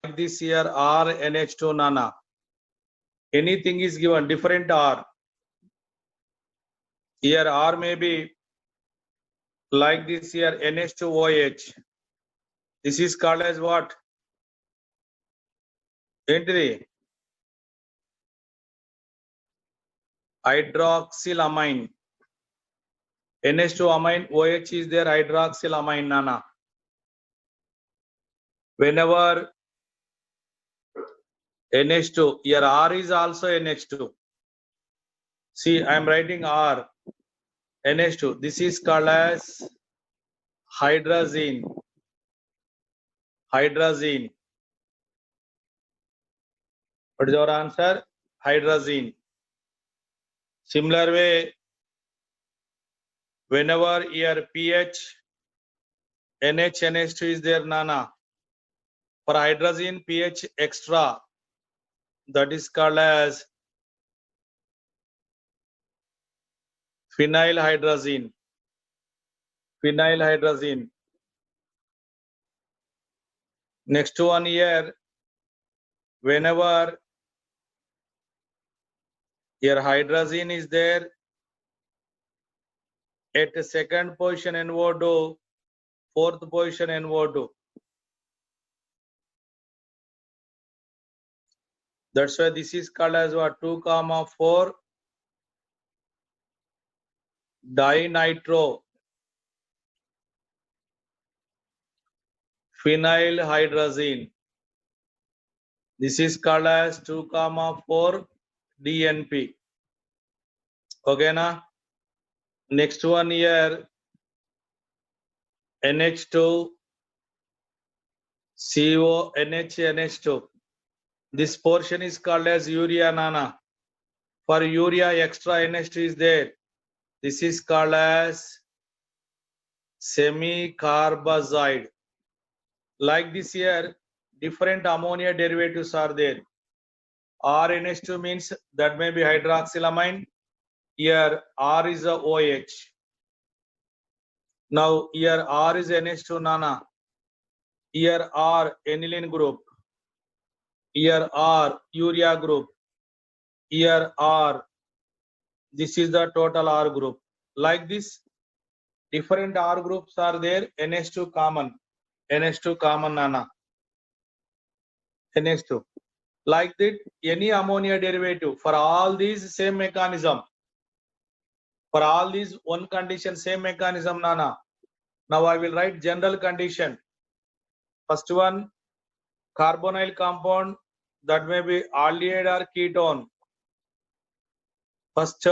this here R NH2 Nana. Anything is given, different R. Here R may be like this here NH2OH. This is called as what? Entity. Hydroxylamine. NH2 amine, OH is there, hydroxylamine Nana. Whenever NH2, here R is also NH2. See, I am writing R, NH2. This is called as hydrazine. Hydrazine. What is your answer? Hydrazine. Similar way, whenever here pH, NH, NH2 is there, Nana. For hydrazine, pH extra. That is called as phenylhydrazine. Phenylhydrazine. Next one here, whenever here hydrazine is there, at the second position NO2, fourth position NO2. That's why this is called as what? 2,4 dinitro phenylhydrazine. This is called as 2,4 DNP. Okay, na? Next one here, NH2 CO NH2. This portion is called as urea, Nana. For urea, extra NH2 is there. This is called as semicarbazide. Like this here, different ammonia derivatives are there. RNH2 means that may be hydroxylamine. Here R is a OH. Now here R is NH2 Nana. Here R aniline group. Here R urea group. Here R. This is the total R group. Like this, different R groups are there. NH2 common. NH2 common Nana. NH2. Like that, any ammonia derivative for all these same mechanism. For all these one condition, same mechanism, Nana. Now I will write general condition. First one, carbonyl compound, that may be aldehyde or ketone. First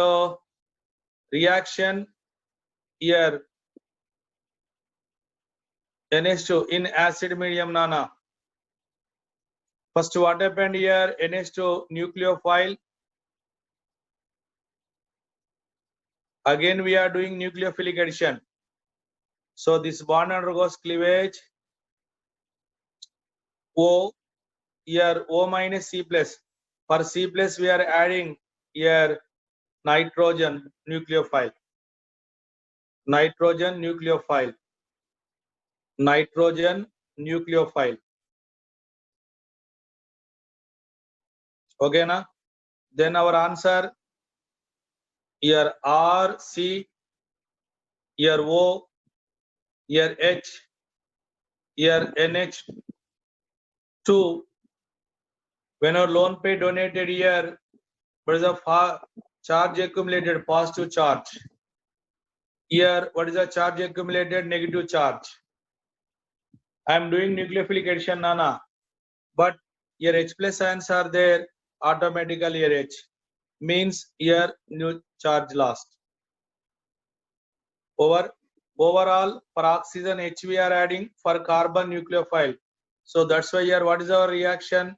reaction here, NH2 in acid medium, Nana. First what happened here, NH2 nucleophile. Again we are doing nucleophilic addition. So this bond undergoes cleavage. O, here O minus C plus. For C plus we are adding here nitrogen nucleophile. Nitrogen nucleophile. Nitrogen nucleophile. Okay, na? Then our answer here R, C, here O, here H, here NH2. When our loan pay donated here, what is the charge accumulated? Positive charge. Here, what is the charge accumulated? Negative charge. I am doing nucleophilic addition, Nana. But here H plus ions are there, automatically here H. Means here new charge lost. Overall, for oxygen H we are adding, for carbon nucleophile. So that's why here what is our reaction?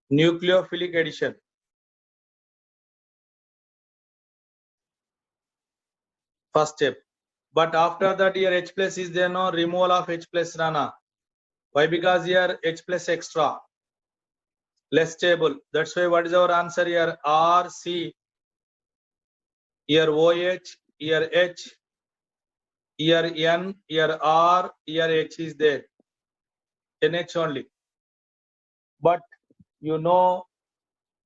Nucleophilic addition. First step. But after that here H plus is there, no removal of H plus, Nana. Why? Because here H plus extra. Less stable. That's why what is our answer here? R, C. Here OH, here H, Here N, here R, here H is there. NH only. But you know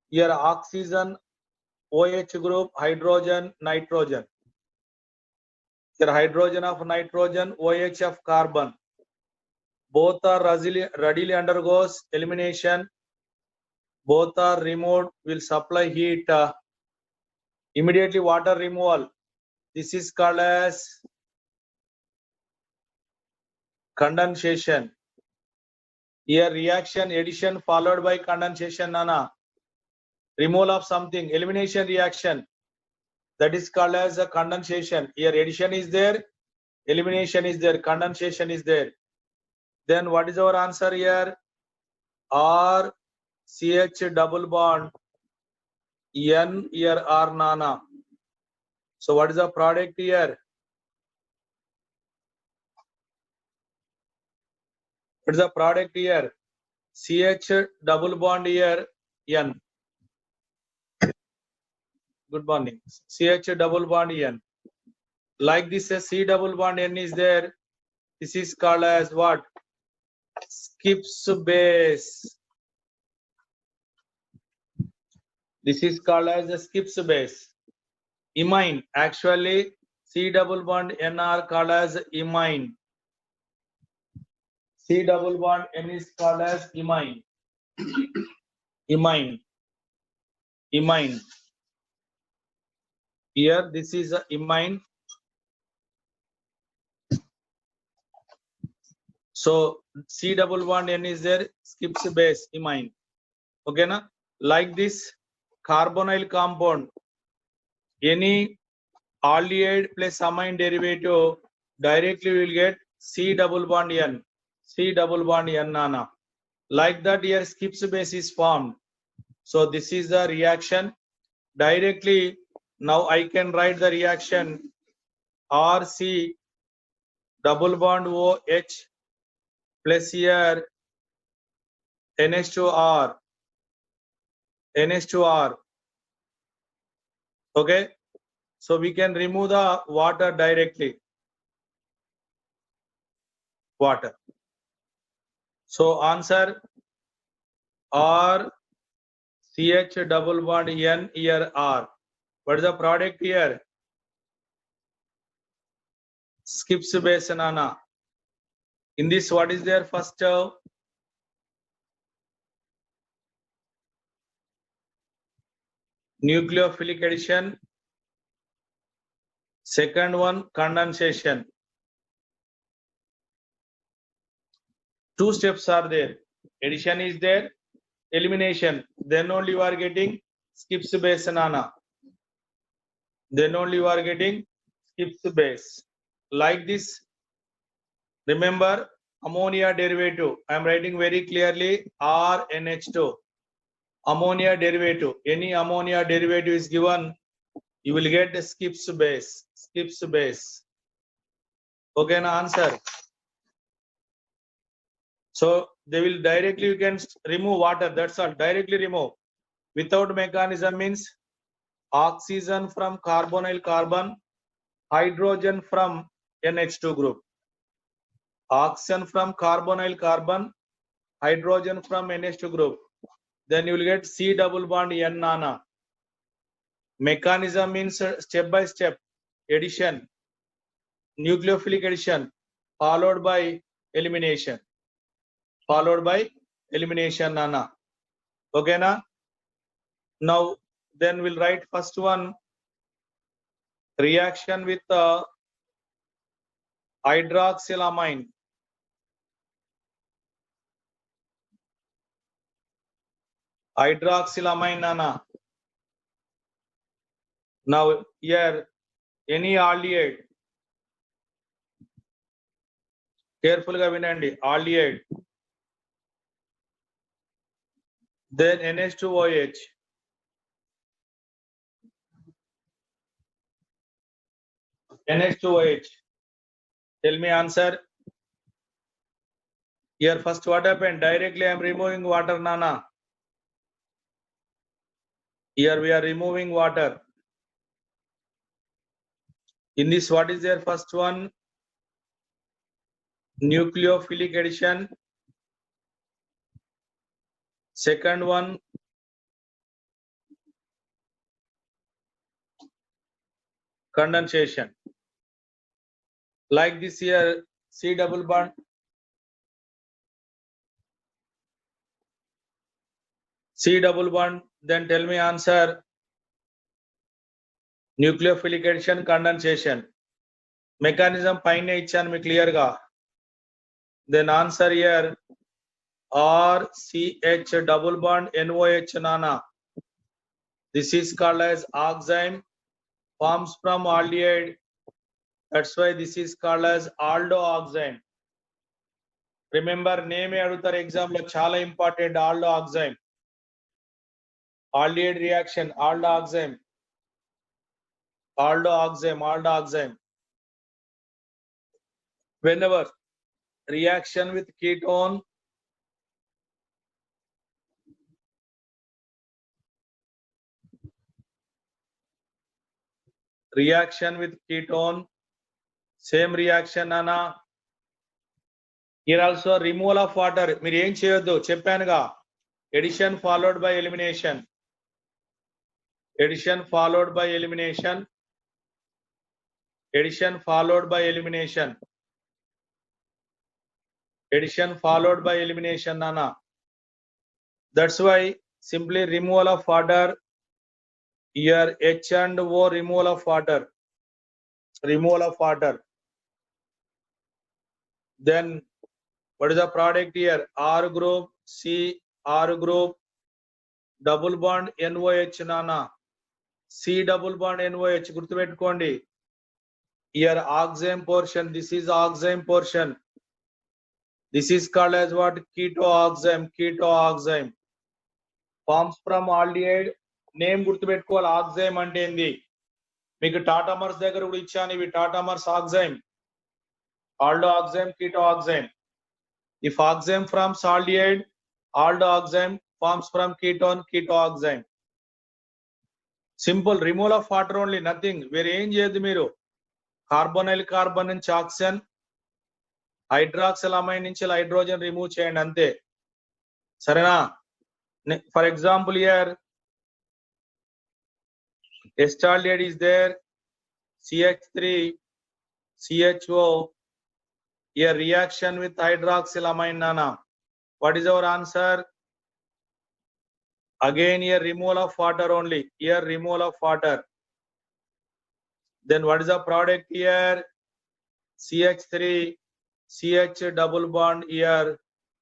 here oxygen, OH group, hydrogen, nitrogen. Here hydrogen of nitrogen, OH of carbon. Both are readily undergoes elimination. Both are removed, will supply heat. Immediately water removal. This is called as condensation. Here reaction addition followed by condensation, Nana. Removal of something, elimination reaction. That is called as a condensation. Here addition is there, elimination is there, condensation is there. Then what is our answer here? R CH double bond N here R, Nana. So what is the product here? What is the product here? CH double bond here N. Good morning. CH double bond N. Like this, a C double bond N is there. This is called as what? Skips base. This is called as a skips base. Imine. Actually, C double bond N are called as imine. C double bond N is called as imine. Imine. Imine. Here, this is a imine. So C double bond N is there, skips base, imine. Okay, na? Like this carbonyl compound, any aldehyde plus amine derivative, directly we will get C double bond N. C double bond N, Nana. Like that, here skips base is formed. So this is the reaction. Directly, now I can write the reaction RC double bond OH plus here NH2R. NH2R. Okay. So we can remove the water directly. Water. So answer R CH double bond N here R. What is the product here? Skips base, Nana. In this, what is there first? Nucleophilic addition. Second one, condensation. Two steps are there. Addition is there, elimination. Then only you are getting skips base, Nana. Then only you are getting skips base. Like this, remember ammonia derivative. I am writing very clearly RNH2. Ammonia derivative. Any ammonia derivative is given, you will get the skips base. Skips base. Okay, na answer. So they will directly, you can remove water. That's all. Directly remove. Without mechanism means oxygen from carbonyl carbon, hydrogen from NH2 group. Oxygen from carbonyl carbon, hydrogen from NH2 group. Then you will get C double bond N, Nana. Mechanism means step by step addition, nucleophilic addition, followed by elimination. Followed by elimination, Nana. Okay, na? Now, then we'll write first one, reaction with hydroxylamine. Hydroxylamine, Nana. Now, here, any aldehyde. Careful ga vinandi, aldehyde. Then NH2OH. NH2OH. Tell me answer. Here first what happened? Directly I am removing water, Nana. Here we are removing water. In this, what is there? First one, nucleophilic addition. Second one, condensation. Like this here, C double bond. C double bond. Then tell me answer. Nucleophilic addition, condensation. Mechanism paine ichchanu me clear ga. Then answer here RCH double bond NOH nana. This is called as oxime, forms from aldehyde. That's why this is called as aldoxime. Remember name adugutar exam lo chala important aldoxime. Aldehyde reaction aldoxime. Aldoxime. Whenever reaction with ketone same reaction ana. Here also removal of water. మీరు ఏం చేయొద్దు చెప్పానుగా, addition followed by elimination. Addition followed by elimination. Addition followed by elimination. Addition followed by elimination nana. That's why simply removal of water. Here H and O removal of water. Removal of water. Then what is the product here? R group, C, R group, double bond NOH nana. C double bond NOH గుర్తుపెట్టుకోండి. Here oxime portion, this is oxime portion. This is called as what? Ketoxime. Forms from aldehyde. Name గుర్తుపెట్టుకోవాలి, oxime అంటే ఏంది. మీకు టాటామర్స్ దగ్గర కూడా ఇచ్చాను, ఇవి టాటామర్స్ oxime. Aldoxime, ketoxime. If oxime forms aldehyde, aldoxime forms from ketone, ketoxime. Simple removal of water only, nothing. వేరే ఏం చేయొద్దు మీరు. కార్బోనైల్ కార్బన్ నుంచి ఆక్సిజన్, హైడ్రాక్సిల్ అమైన్ నుంచి హైడ్రోజన్ రిమూవ్ చేయండి అంతే, సరేనా. For example here acetaldehyde is there, CH3 CHO. Here reaction with hydroxylamine nana. What is our answer? Again here removal of water only. Here removal of water. Then what is the product here? CH3 CH double bond here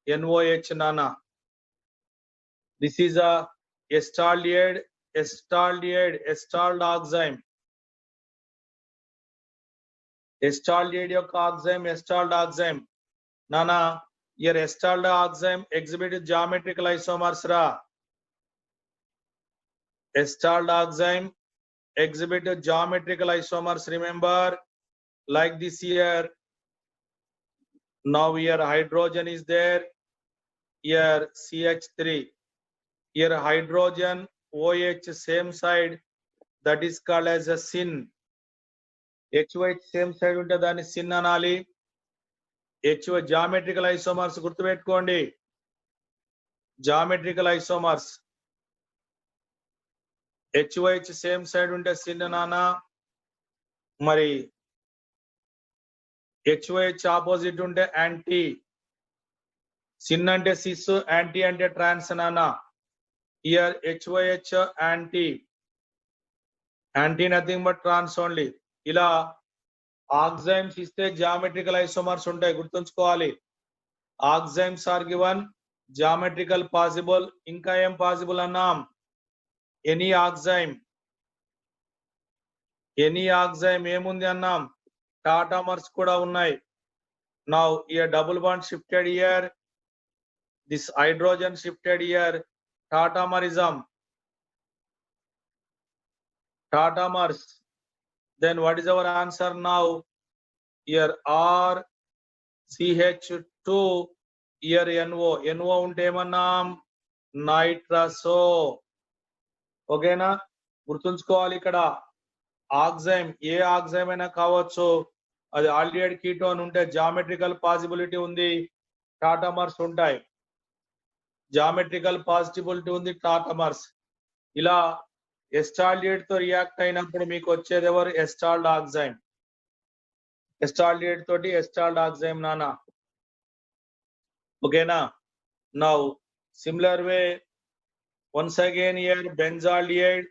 NOH nana. This is a estaldehyde oxime. Estaldehyde యొక్క oxime, estaldoxime. Nana, here estaldoxime exhibit geometrical isomers ra. Estaldoxime exhibit geometrical isomers, remember, like this here. Now here hydrogen is there, here CH3, here hydrogen OH same side, that is called as a syn. HOH same side ఉంటే దాన్ని syn అనాలి. HO geometrical isomers గుర్తుపెట్టుకోండి, geometrical isomers. HOH same side ఉంటే syn నానా, మరి HOH opposite ఉంటే anti. Syn అంటే cis, anti అంటే ట్రాన్స్ నానా. Here HOH anti, anti nothing but trans only. ఇలా ఆక్సైమ్స్ ఇస్తే జామెట్రికల్ ఐసోమర్స్ ఉంటాయి, గుర్తుంచుకోవాలి. Oximes are given, geometrical possible. ఇంకా ఏం పాసిబుల్ అన్నాం? ఎనీ ఆక్సైమ్ ఏముంది అన్నాం? టాటామర్స్ కూడా ఉన్నాయి. Now here double bond shifted here, this hydrogen shifted here, tautomerism, tautomers. Then what is our answer now? Here RCH2, here NO ఉంటే ఏమన్నాం? నైట్రసో. ఓకేనా, గుర్తుంచుకోవాలి. ఇక్కడ ఆక్సైమ్ ఏ ఆక్సైమ్ అయినా కావచ్చు, అది ఆల్డిహైడ్ కీటోన్ ఉంటే జామెట్రికల్ పాసిబిలిటీ ఉంది, టాటమర్స్ ఉంటాయి. జామెట్రికల్ పాసిబిలిటీ ఉంది, టాటమర్స్. ఇలా ఎస్టాల్డిహైడ్ తో రియాక్ట్ అయినప్పుడు మీకు వచ్చేది ఎవరు? ఎస్టాల్డ్ ఆక్సైమ్. ఎస్టాల్డిహైడ్ తోటి ఎస్టాల్డ్ ఆక్సైమ్ నానా. ఓకేనా? Now similar way once again here benzaldehyde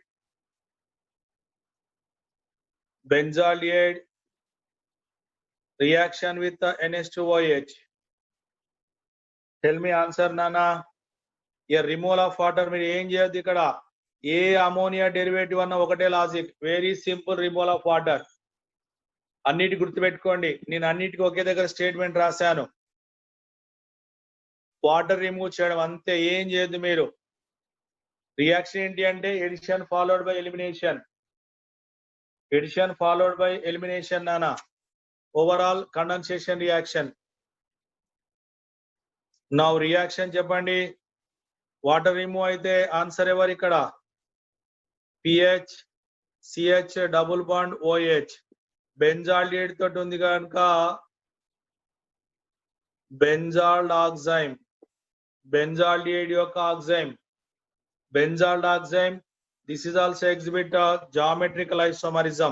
reaction with the NH2OH. Tell me answer nana. Here removal of water మీరు ఏం చేయొద్దు ఇక్కడ. ఏ అమోనియా డెరివేటివ్ అన్న ఒకటే logic, very simple removal of water. అన్నిటి గుర్తుపెట్టుకోండి, నేను అన్నిటికీ ఒకే దగ్గర స్టేట్మెంట్ రాశాను. వాటర్ రిమూవ్ చేయడం అంతే, ఏం చేయొద్దు మీరు. రియాక్షన్ ఏంటి అంటే addition followed by elimination. Addition followed by elimination నానా. Overall condensation reaction. నా రియాక్షన్ చెప్పండి. వాటర్ రిమూవ్ అయితే ఆన్సర్ ఎవరు ఇక్కడ? PH CH double bond OH. Benzaldehyde తోటి ఉంది కనుక బెంజాల్డ్ ఆక్సైమ్, బెంజాల్డిహైడ్ యొక్క ఆక్సైమ్, benzaldehyde oxime. This is also exhibit geometrical isomerism.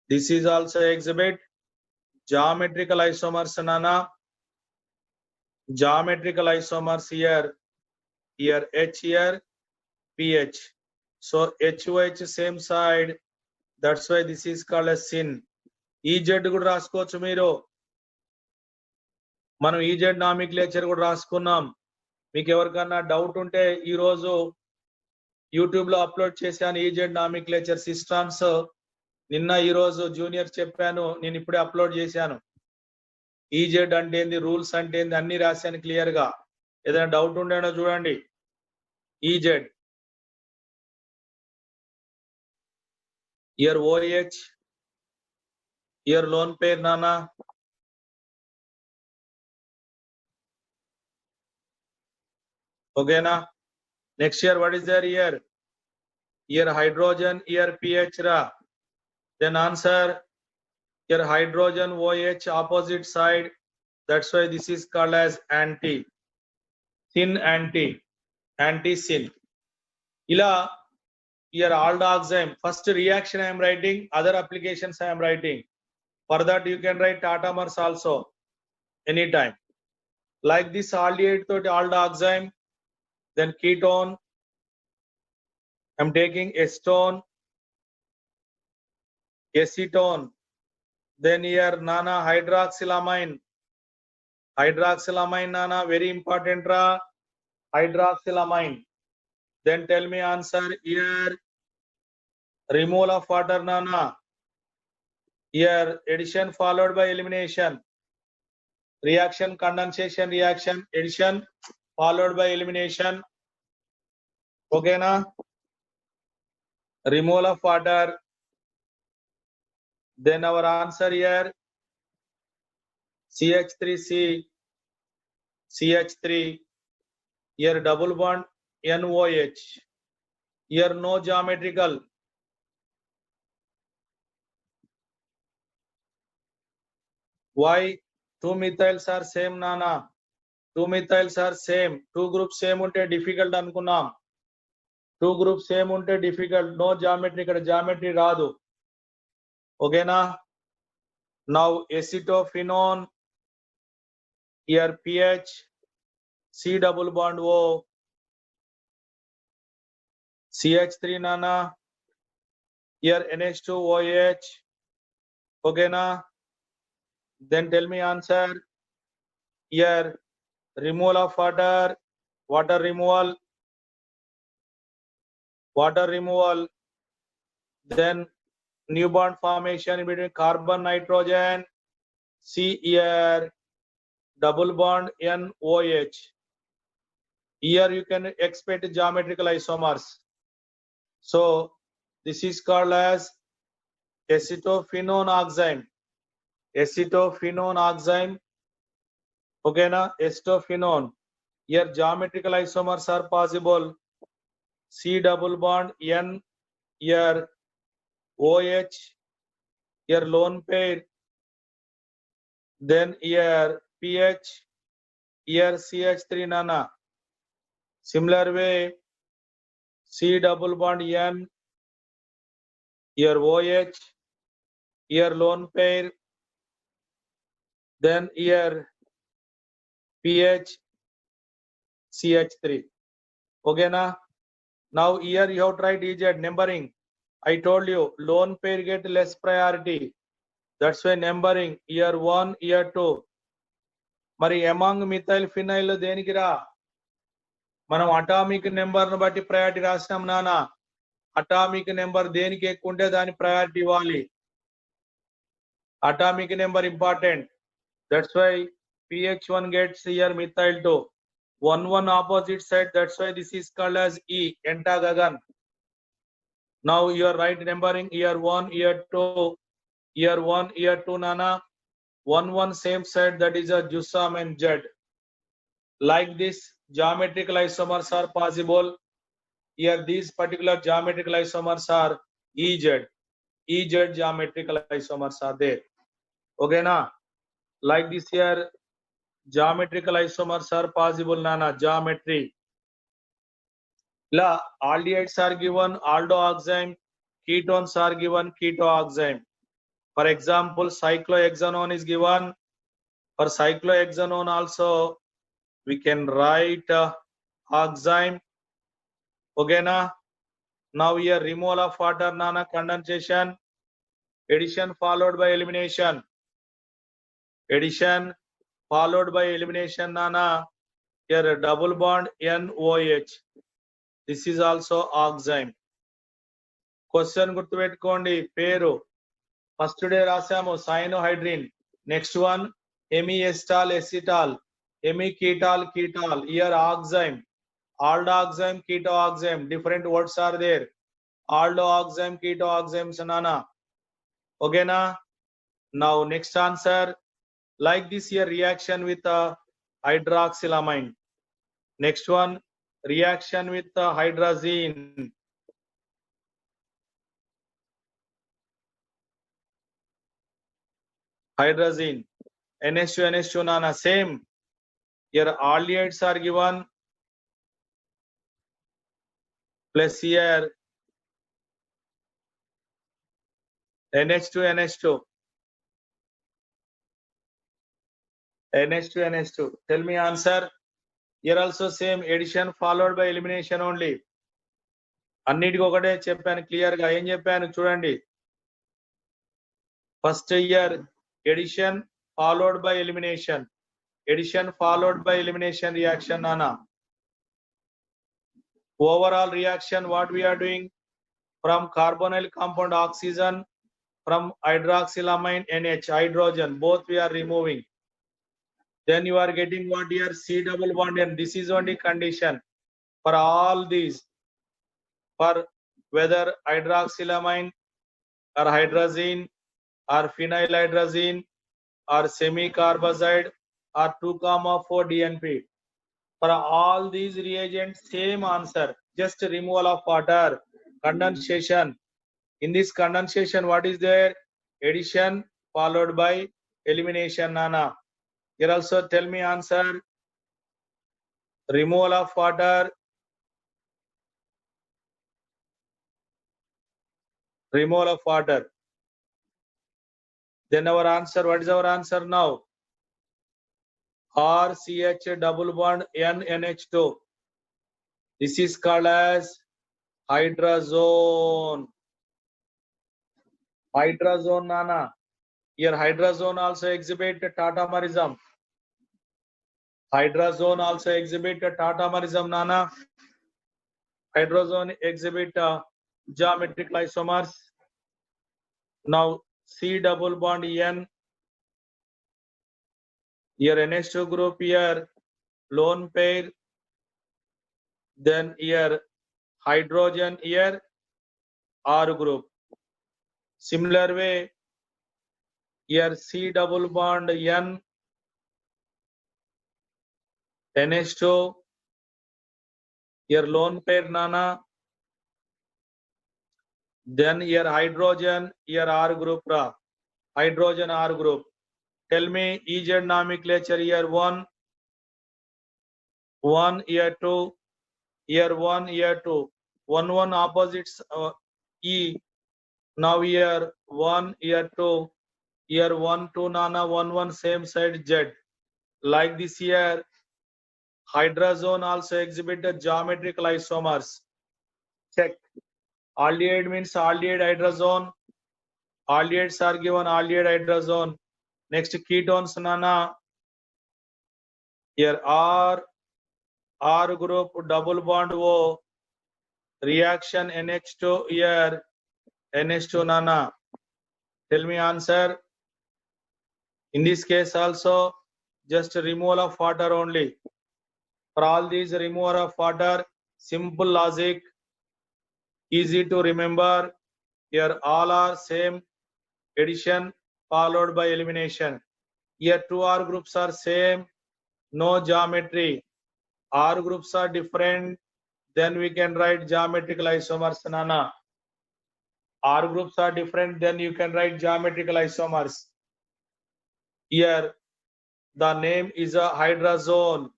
This is also exhibit geometrical isomers nana. Geometrical isomers here H, here pH. So HOH same side, that's why this is called as sin. EZ కూడా రాసుకోవచ్చు మీరు. మనం EZ nomenclature కూడా రాసుకున్నాం. మీకు ఎవరికన్నా doubt ఉంటే ఈ రోజు యూట్యూబ్ లో అప్లోడ్ చేశాను EZ నామిక్లేచర్ సిస్టమ్స్. నిన్న ఈ రోజు జూనియర్ చెప్పాను, నేను ఇప్పుడే అప్లోడ్ చేశాను. EZ అంటే ఏంది, రూల్స్ అంటే ఏంది అన్ని రాశాను క్లియర్ గా. ఏదైనా డౌట్ ఉండేనో చూడండి. EZ year OH, year lone pair నానా. Okay na. Next year what is there here? Here hydrogen, here pH ra. Then answer here hydrogen OH opposite side. That's why this is called as anti. Sin anti sin. Ila here aldoxime. First reaction I am writing, other applications I am writing. For that you can write tautomers also anytime. Like this aldehyde to aldoxime. Then ketone, I'm taking acetone, acetone. Then here nana hydroxylamine. Hydroxylamine nana, very important ra. Hydroxylamine. Then tell me answer here. Removal of water nana. Here addition followed by elimination. Reaction, condensation reaction, addition followed by elimination. Okay na. Removal of water. Then our answer here CH3C, CH3. Here double bond NOH. Here no geometrical. Why? Two methyls are same nana. Two methyls are same. Two groups same unte difficult anukunnam. Two groups same unte difficult. No geometry, ikkada geometry raadu. Okay na. Now acetophenone. Here pH, C double bond O, CH3 nana. Here NH2OH. Okay na. Then tell me answer. Here removal of water, water removal, then new bond formation in between carbon nitrogen. See here double bond NOH. Here you can expect geometrical isomers. So this is called as acetophenone oxime. Acetophenone oxime. Okay na. Acetophenone. Here geometrical isomers are possible. C double bond N, here OH, Here lone pair, then here pH, here CH3 nana. Similar way, C double bond N, here OH, here lone pair, then here pH, CH3. Okay na? Now here you have tried EZ numbering. I told you lone pair get less priority. That's why numbering year 1, year 2. మరి among methyl phenyl దేనికి రా? మనం atomic number ను బట్టి priority రాసినాం నానా. Atomic number దేనికి ఎక్కువ ఉంటే దాని ప్రయారిటీ ఇవ్వాలి. Atomic number important. That's why pH1 gets here methyl 2. 1 opposite side. That's why this is called as E, entagagon. Now you are right numbering year 1, year 2, year 1, year 2 nana. 1 same side, that is a Jusam and Z. Like this geometrical isomers are possible. Here these particular geometrical isomers are EZ. EZ geometrical isomers are there. Okay na? Like this here geometrical isomers are possible nana. Geometry. La aldehydes are given aldoxime, ketones are given ketoxime. For example, cyclohexanone is given. For cyclohexanone also we can write oxime. Okay na? Now here removal of water nana, condensation, addition followed by elimination. Addition followed by elimination nana. Here double bond NOH. This is also oxime. Question గుర్తుపెట్టుకోండి. పేరు first day రాసాము cyanohydrine. Next one hemiestol acetal, hemiketal ketal. Here oxime, aldoxime, ketoxime. Different words are there. Aldoxime, ketoxime, nana. Okay na? Now next answer. Like this here reaction with hydroxylamine. Next one reaction with hydrazine. Hydrazine. NH2 NH2 nana, same. Here aldehydes are given plus here NH2 NH2. NH2 NH2. Tell me answer. Here also same, addition followed by elimination only. అన్నిటికీ ఒకటే చెప్పాను clear గా. ఏం చెప్పాను చూడండి. First year addition followed by elimination. Addition followed by elimination reaction nana. Overall reaction what we are doing? From carbonyl compound oxygen, from hydroxylamine NH, hydrogen, both we are removing. Then you are getting what here? C double bond N. This is only condition for all these. For whether hydroxylamine or hydrazine or phenylhydrazine or semicarbazide or 2,4 DNP. For all these reagents, same answer. Just removal of water, condensation. In this condensation, what is there? Addition followed by elimination nana. Here also tell me answer. Removal of water, removal of water. Then our answer, what is our answer now? RCH double bond NH2. This is called as hydrazone. Hydrazone nana. Here hydrazone also exhibit tautomerism. Hydrazone also exhibit tautomerism nana. Hydrazone exhibit geometric isomers. Now C double bond N. Here NH2 group, here lone pair. Then here hydrogen, here R group. Similar way, here C double bond N, NH2, here lone pair nana. Then here hydrogen, here R group ra. hydrogen R group. Tell me EZ nomenclature year 1, year 2, year 1, year 2. 1 opposites E. Now year 1, year 2, year 1, 2 nana 1 same side Z. Like this year, hydrazone also exhibited geometrical isomers. Check. Aldehyde means aldehyde hydrazone. Aldehys are given aldehyde hydrazone. Next ketones nana. Here R group double bond O. Reaction NH2 here NH2 nana. Tell me answer. In this case also just removal of water only. For all these removal of water, simple logic, easy to remember. Here all are same addition followed by elimination. Here two R groups are same, no geometry. R groups are different, then we can write geometrical isomers nana. R groups are different, then you can write geometrical isomers. Here the name is a hydrazone.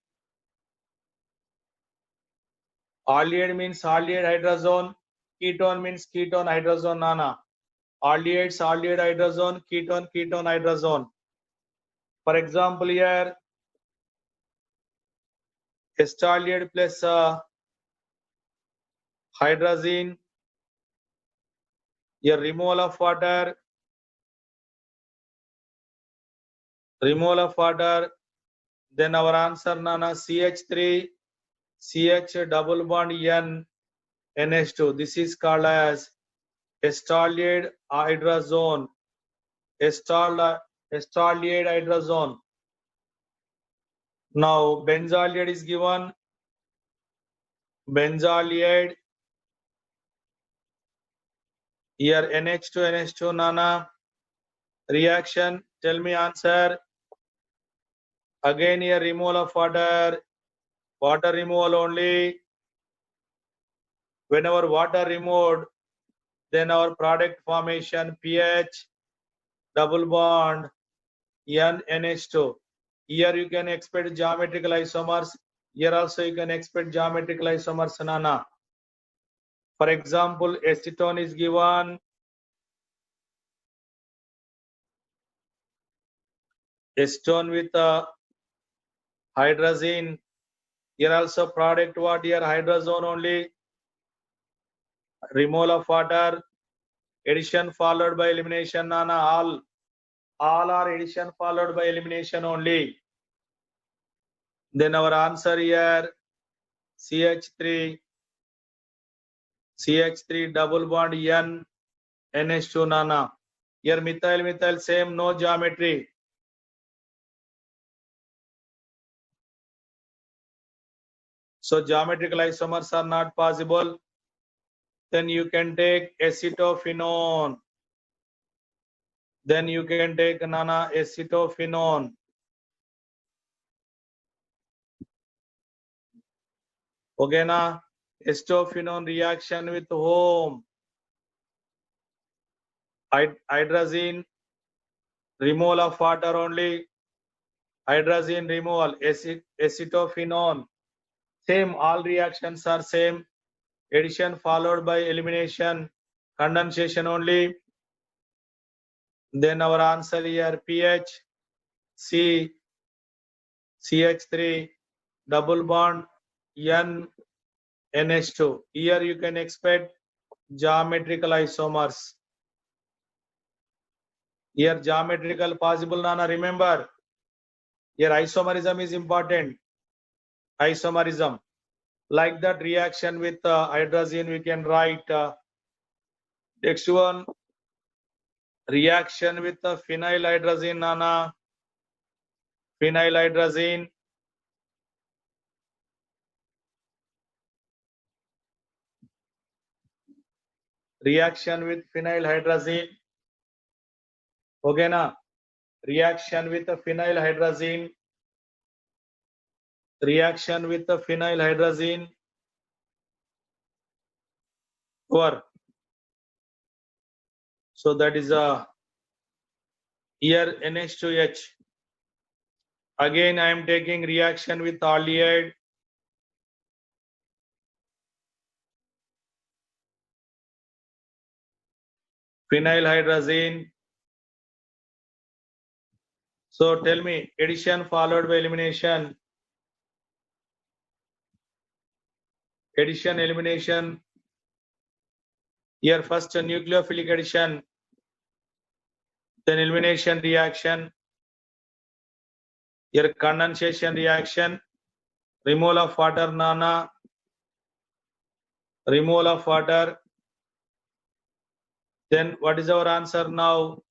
Aldehyde means aldehyde hydrazone. Ketone means ketone hydrazone nana. Aldehydes aldehyde hydrazone, ketone ketone hydrazone. For example here acetaldehyd plus hydrazine. Here removal of water. Then our answer nana CH3 CH double bond N NH2. This is called as acetaldehyd hydrazone. Acetaldehyd hydrazone. Now benzaldehyde is given. Benzaldehyde. Here NH2 nana. Reaction. Tell me answer. Again here removal of water. Water removal only. Whenever water removed, then our product formation pH double bond NH2. Here you can expect geometrical isomers. Here also you can expect geometrical isomers nana. For example, acetone is given. Acetone with hydrazine. Here also product what? Here hydrazone only. Removal of water. Addition followed by elimination nana. All are addition followed by elimination only. Then our answer here CH3 double bond N NH2 nana. Here methyl same, no geometry. So geometrical isomers are not possible. Then you can take acetophenone. Then you can take nana acetophenone. Okay na? Acetophenone reaction with whom? Hydrazine, removal of water only. Hydrazine removal, acetophenone. Same, all reactions are same. Addition followed by elimination, condensation only. Then our answer here pH CH3 double bond N NH2. Here you can expect geometrical isomers. Here geometrical possible nana. Remember, here isomerism is important. Isomerism. Like that reaction with hydrazine, we can write next one. Reaction with phenylhydrazine nana. Phenylhydrazine. Reaction with phenylhydrazine. Okay na? Reaction with phenylhydrazine. Reaction with phenylhydrazine. Over. So that is a Here NH2H. Again I am taking reaction with aldehyde. Phenylhydrazine. So tell me, addition followed by elimination. Addition, elimination. Here first nucleophilic addition, then elimination reaction. Here condensation reaction, removal of water, Nana. Removal of water. Then what is our answer now?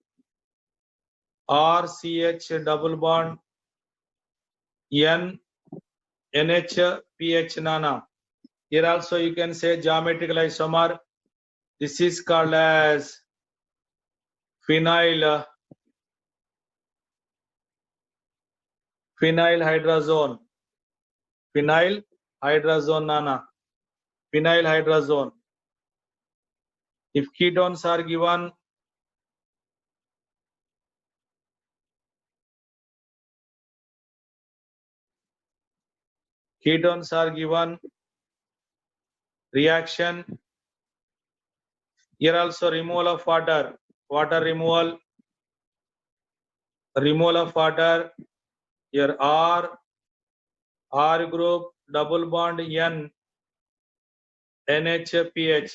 RCH double bond N NH PH, Nana. Here also you can say geometrical isomer. This is called as phenylhydrazone. Phenylhydrazone, Nana. Phenylhydrazone. If ketones are given, reaction. Here also removal of water, removal of water. Here R group double bond N NH-PH.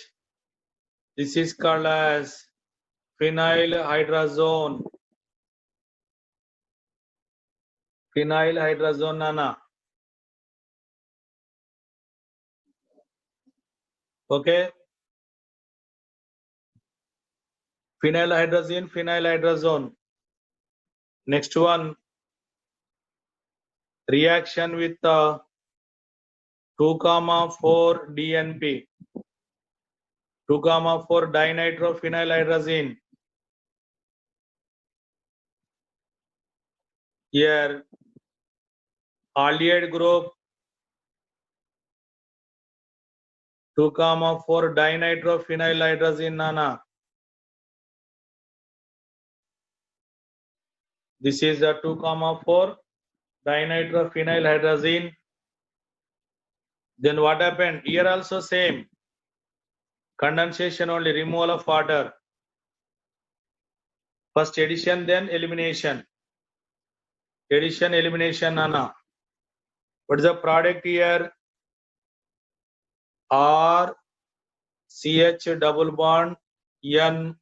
This is called as phenylhydrazone. Phenylhydrazone, Nana. Okay. Phenylhydrazone. Next one, reaction with 2,4 DNP. 2,4 dinitrophenylhydrazine. Here aldehyde group 2,4 dinitrophenylhydrazine, Nana. This is the 2,4 dinitrophenylhydrazine. Then what happened? Here also same. Condensation only, removal of water. First addition, then elimination. Addition, elimination, Nana. What is the product here? R CH double bond N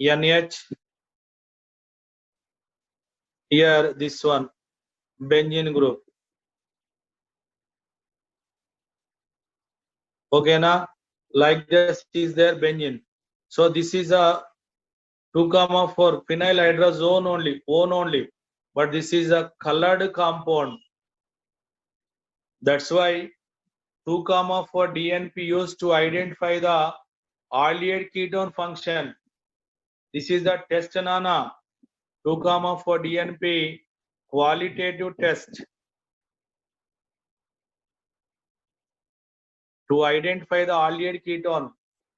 NH. Here this one, benzene group. Okay, na? Like this is there benzene. So this is a 2,4 phenylhydrazone only, but this is a colored compound. That's why 2,4 DNP used to identify the aldehyde ketone function. This is the test, Nana. 2,4 DNP qualitative test. To identify the aldehyde ketone,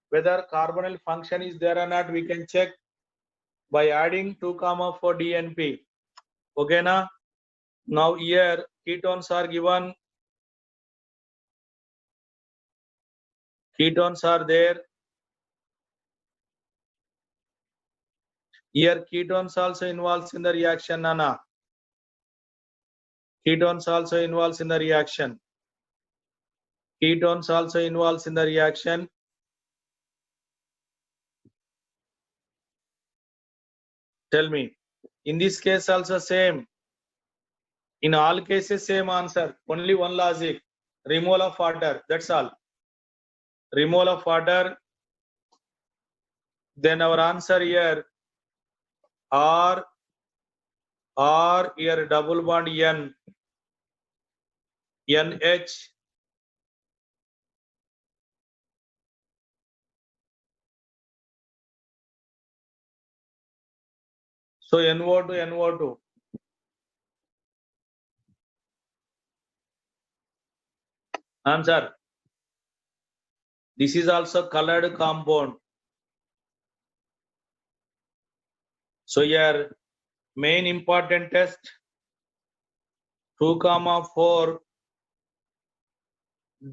whether carbonyl function is there or not, we can check by adding 2,4 DNP. Okay, na? Now here ketones are given. Ketones are there. Here ketones also involves in the reaction, Nana. Ketones also involves in the reaction. Ketones also involves in the reaction. Tell me, in this case also same. In all cases same answer. Only one logic. Removal of water. That's all. Removal of water. Then our answer here R here double bond N NH. So NO2 NO2. Answer. This is also colored compound. So here main important test 2,4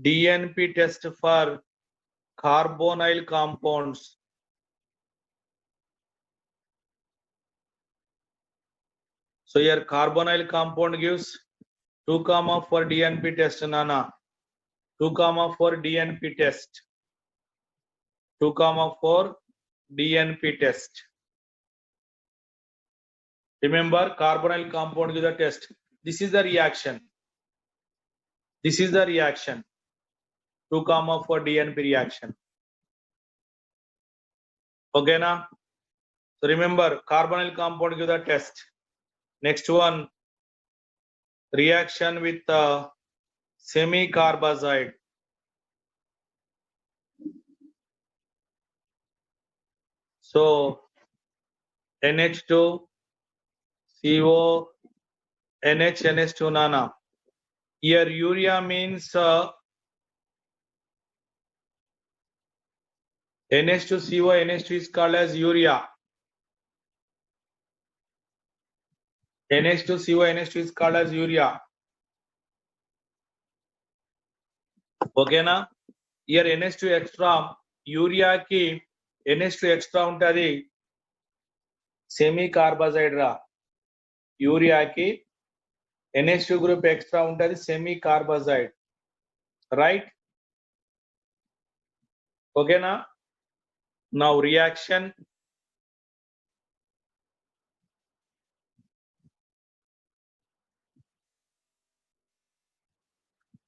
DNP test for carbonyl compounds. So here carbonyl compound gives 2,4 DNP test, Nana. 2,4 DNP test. 2,4 DNP test. Remember, carbonyl compound gives the test. This is the reaction. This is the reaction. 2,4 DNP reaction. Okay, na? So remember, carbonyl compound gives the test. Next one, reaction with semi-carbazide. So NH2, CO, NH, NH2, Nana. Here urea means NH2CO, NH2 is called as urea. NH2CO, NH2 is called as urea. Okay, na? Here NH2 extra, urea ki NH2 extra untadi semi-carbazide ra. Urea ki NH2 group extra untadi semi-carbazide. Right? Okay, na? Now reaction.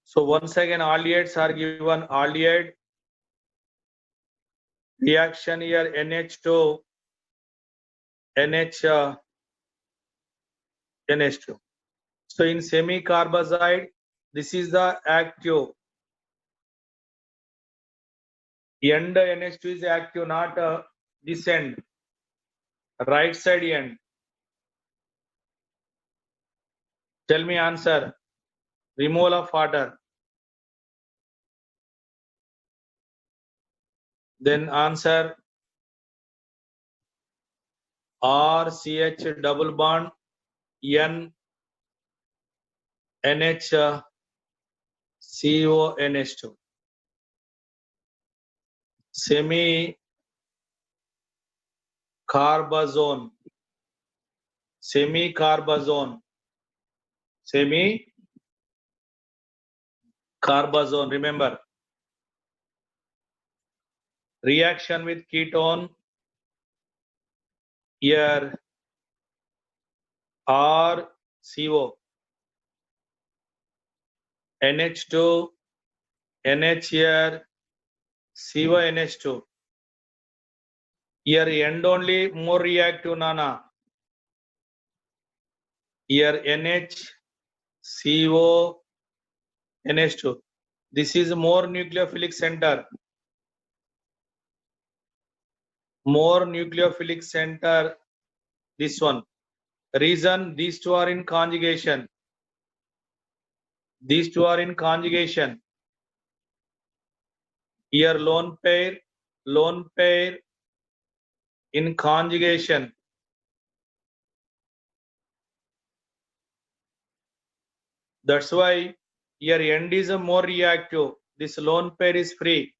So once again, aldehydes are given. Aldehyde reaction here NH2, NH, NH2. So in semi-carbazide, this is the active. End NH2 is active, not this end. Right side end. Tell me answer. Removal of water. Then answer RCH double bond N NH CO NH2. Semi carbazone. Semi carbazone. Semi carbazone. Remember. Reaction with ketone. Here RCO. NH2 NH here CO NH2. Here end only more reactive, Nana. Here NH CO NH2. This is more nucleophilic center. More nucleophilic center. This one. Reason these two are in conjugation. These two are in conjugation. Here lone pair in conjugation. That's why here end is a more reactive. This lone pair is free.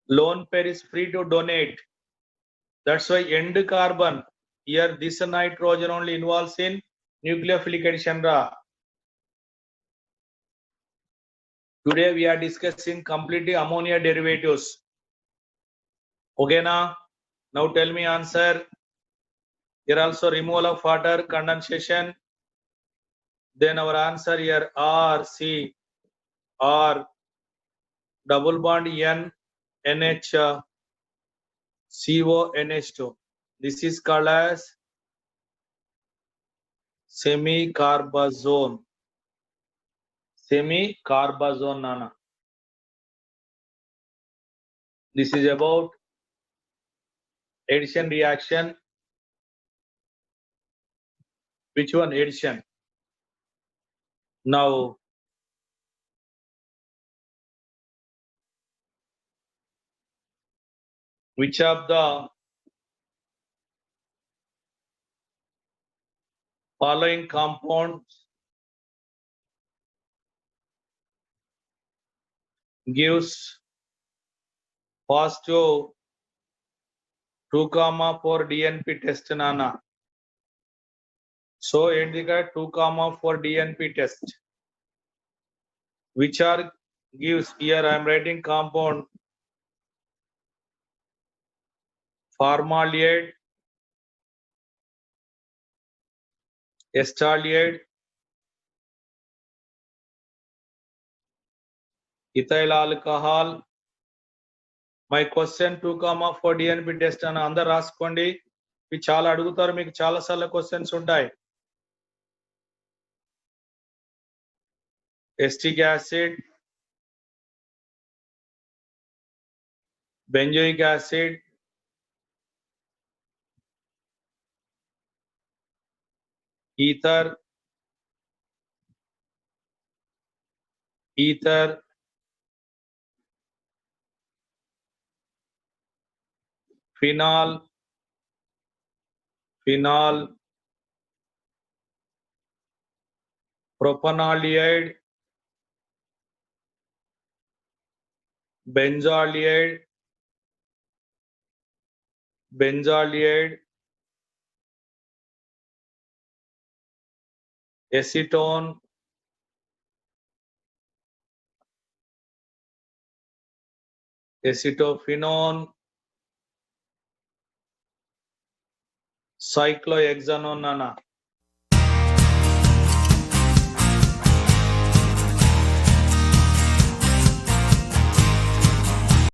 Lone pair is free to donate. That's why end carbon. Here this nitrogen only involves in nucleophilic addition. Today we are discussing completely ammonia derivatives. Okay, now tell me answer. Here also removal of water, condensation. Then our answer here RC R double bond N NH CO NH2. This is called as semi-carbazone. Semi-carbazone, Nana. This is about addition reaction. Which one? Addition. Now, which of the Following compounds gives positive 2,4 DNP test nana. So indicate 2,4 DNP test. Which are gives here I am writing compound formaldehyde, acetaldehyde, ethyl alcohol. My question 2,4 DNP test అని అందరు రాసుకోండి. ఇవి చాలా అడుగుతారు, మీకు చాలా సార్లు questions ఉంటాయి. Acetic acid, benzoic acid, ether, phenol, propanaldehyde, benzaldehyde, acetone, acetophenone, cyclohexanone అన్న